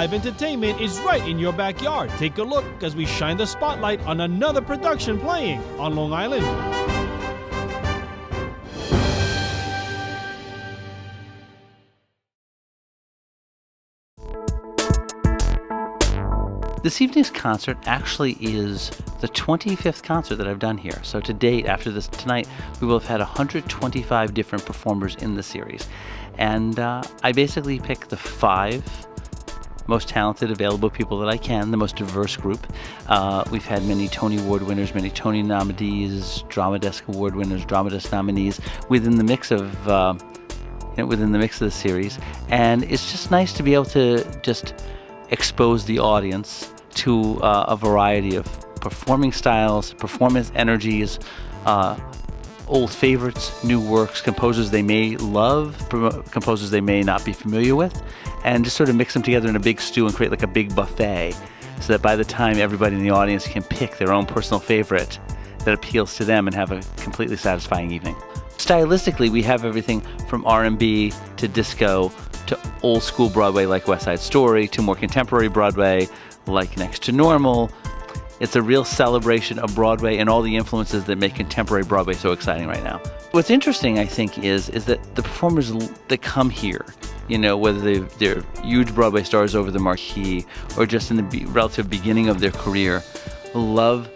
live entertainment is right in your backyard. Take a look as we shine the spotlight on another production playing on Long Island. This evening's concert actually is the 25th concert that I've done here. So to date, after this tonight, we will have had 125 different performers in the series. And I basically pick the 5 most talented available people that I can, the most diverse group. We've had many Tony Award winners, many Tony nominees, Drama Desk Award winners, Drama Desk nominees within the mix of the series. And it's just nice to be able to just expose the audience to a variety of performing styles, performance energies, old favorites, new works, composers they may love, composers they may not be familiar with, and just sort of mix them together in a big stew and create like a big buffet so that by the time everybody in the audience can pick their own personal favorite that appeals to them and have a completely satisfying evening. Stylistically, we have everything from R&B to disco to old school Broadway like West Side Story to more contemporary Broadway like Next to Normal. It's a real celebration of Broadway and all the influences that make contemporary Broadway so exciting right now. What's interesting, I think, is that the performers that come here, you know, whether they're huge Broadway stars over the marquee or just in the relative beginning of their career, love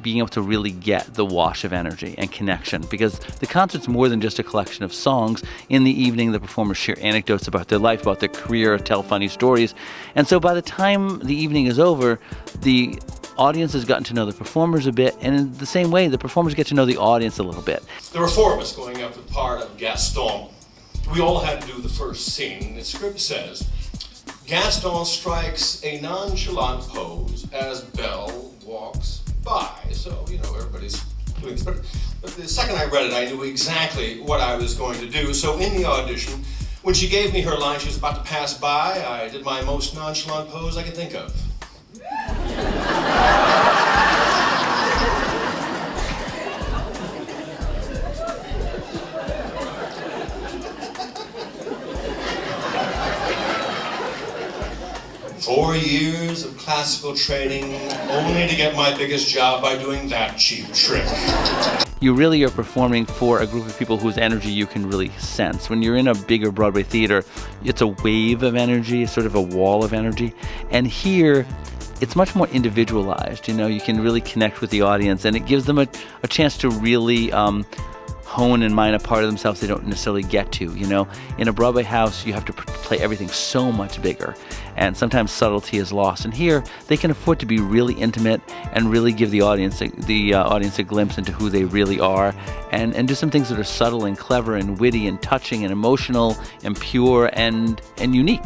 being able to really get the wash of energy and connection, because the concert's more than just a collection of songs. In the evening, the performers share anecdotes about their life, about their career, tell funny stories. And so by the time the evening is over, the audience has gotten to know the performers a bit, and in the same way, the performers get to know the audience a little bit. There were 4 of us going up with part of Gaston. We all had to do the first scene. The script says, Gaston strikes a nonchalant pose as Belle walks by. So, you know, everybody's doing this. But the second I read it, I knew exactly what I was going to do. So in the audition, when she gave me her line, she was about to pass by, I did my most nonchalant pose I could think of. Four years of classical training, only to get my biggest job by doing that cheap trick. You really are performing for a group of people whose energy you can really sense. When you're in a bigger Broadway theater, it's a wave of energy, it's sort of a wall of energy. And here, it's much more individualized. You know, you can really connect with the audience, and it gives them a chance to really hone and mine a part of themselves they don't necessarily get to. You know, in a Broadway house, you have to play everything so much bigger, and sometimes subtlety is lost. And here, they can afford to be really intimate and really give the audience a glimpse into who they really are, and do some things that are subtle and clever and witty and touching and emotional and pure and unique.